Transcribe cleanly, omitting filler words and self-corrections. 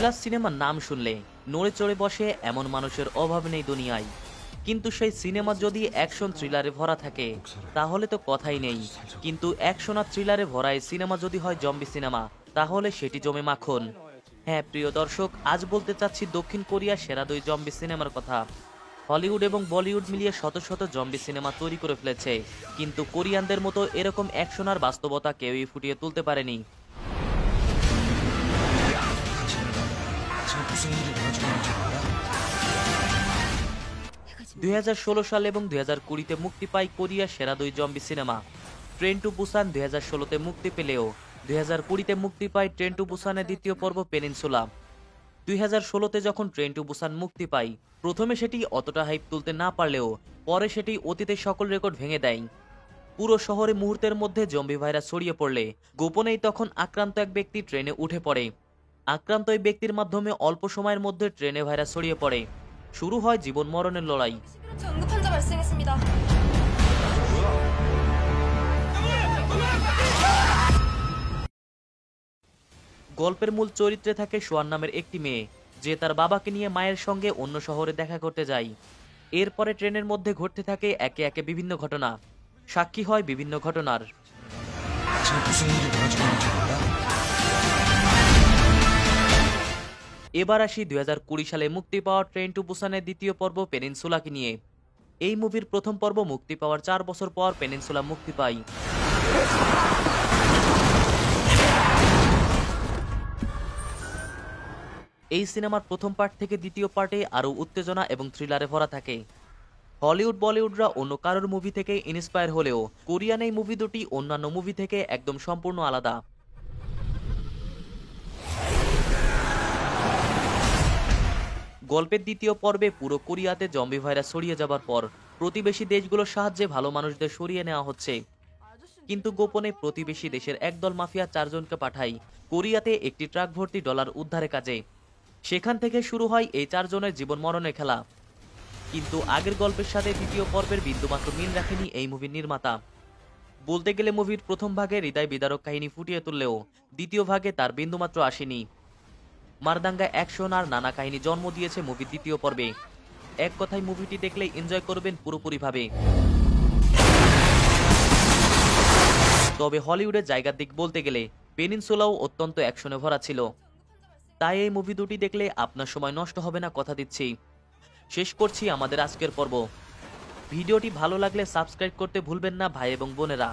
Thriller সিনেমার নাম শুনলে নড়ে চড়ে বসে এমন মানুষের অভাব নেই দুনিয়ায়। কিন্তু সেই সিনেমা যদি অ্যাকশন থ্রিলারে ভরা থাকে তাহলে তো কথাই নেই। কিন্তু অ্যাকশন আর থ্রিলারে ভরা এই সিনেমা যদি হয় জম্বি সিনেমা, তাহলে সেটি জমে মাখন। হ্যাঁ প্রিয় দর্শক, আজ বলতে চাচ্ছি দক্ষিণ কোরিয়ার সেরা দুই জম্বি সিনেমার কথা। হলিউড এবং বলিউড মিলিয়ে শত শত জম্বি সিনেমা তৈরি করে ফেলেছে, কিন্তু কোরিয়ানদের মতো এরকম অ্যাকশন আর বাস্তবতা কেউই ফুটিয়ে তুলতে পারেনি। 2016 সাল এবং 2020-তে মুক্তি পায় কোরিয়ার সেরা দুই zombie cinema. Train to Busan 2016-তে মুক্তি পেলেও 2020-তে মুক্তি পায় ট্রেন টু বুসানের দ্বিতীয় পর্ব পেনিনসুলা। 2016-তে যখন ট্রেন টু বুসান মুক্তি পায়, প্রথমে সেটি অতটা হাইপ তুলতে না পারলেও পরে সেটি অতীতের সকল রেকর্ড ভেঙে দেয়। পুরো শহরে মুহূর্তের মধ্যে জম্বি ভাইরাস ছড়িয়ে পড়লে গোপনেই তখন আক্রান্ত এক ব্যক্তি ট্রেনে উঠে পড়ে। আক্রান্ত এই ব্যক্তির মাধ্যমে অল্প সময়ের মধ্যে ট্রেনে ভাইরাস ছড়িয়ে পড়ে। শুরু হয় জীবন মরণের লড়াই। গল্পের মূল চরিত্রে থাকে সোয়ান নামের একটি মেয়ে, যে তার বাবাকে নিয়ে মায়ের সঙ্গে অন্য শহরে দেখা করতে যায়। এরপরে ট্রেনের মধ্যে ঘটতে থাকে একে একে বিভিন্ন ঘটনা, সাক্ষী হয় বিভিন্ন ঘটনার। এবার আসি 2020 সালে মুক্তি পাওয়া ট্রেন টু বুসানের দ্বিতীয় পর্ব পেনিনসুলাকে নিয়ে। এই মুভির প্রথম পর্ব মুক্তি পাওয়ার 4 বছর পর পেনিনসুলা মুক্তি পায়। এই সিনেমার প্রথম পার্ট থেকে দ্বিতীয় পার্টে আরও উত্তেজনা এবং থ্রিলারে ভরা থাকে। হলিউড বলিউডরা অন্য কারোর মুভি থেকে ইন্সপায়ার হলেও কোরিয়ান এই মুভি দুটি অন্যান্য মুভি থেকে একদম সম্পূর্ণ আলাদা। গল্পের দ্বিতীয় পর্বে পুরো কোরিয়াতে জম্বি ভাইরাস ছড়িয়ে যাবার পর প্রতিবেশী দেশগুলোর সাহায্যে ভালো মানুষদের সরিয়ে নেওয়া হচ্ছে। কিন্তু গোপনে প্রতিবেশী দেশের একদল মাফিয়া 4 জনকে পাঠায় কোরিয়াতে একটি ট্রাক ভর্তি ডলার উদ্ধারের কাজে। সেখান থেকে শুরু হয় এই 4 জনের জীবন মরণের খেলা। কিন্তু আগের গল্পের সাথে দ্বিতীয় পর্বের বিন্দুমাত্র মিল রাখেনি এই মুভির নির্মাতা। বলতে গেলে মুভির প্রথম ভাগে হৃদয় বিদারক কাহিনী ফুটিয়ে তুললেও দ্বিতীয় ভাগে তার বিন্দুমাত্র আসেনি। মারদাঙ্গা অ্যাকশন আর নানা কাহিনী জন্ম দিয়েছে মুভির দ্বিতীয় পর্বে। এক কথায় মুভিটি দেখলে এনজয় করবেন পুরোপুরিভাবে। তবে হলিউডের জায়গার দিক বলতে গেলে পেনিনসুলাও অত্যন্ত অ্যাকশনে ভরা ছিল। তাই এই মুভি দুটি দেখলে আপনার সময় নষ্ট হবে না, কথা দিচ্ছি। শেষ করছি আমাদের আজকের পর্ব। ভিডিওটি ভালো লাগলে সাবস্ক্রাইব করতে ভুলবেন না ভাই এবং বোনেরা।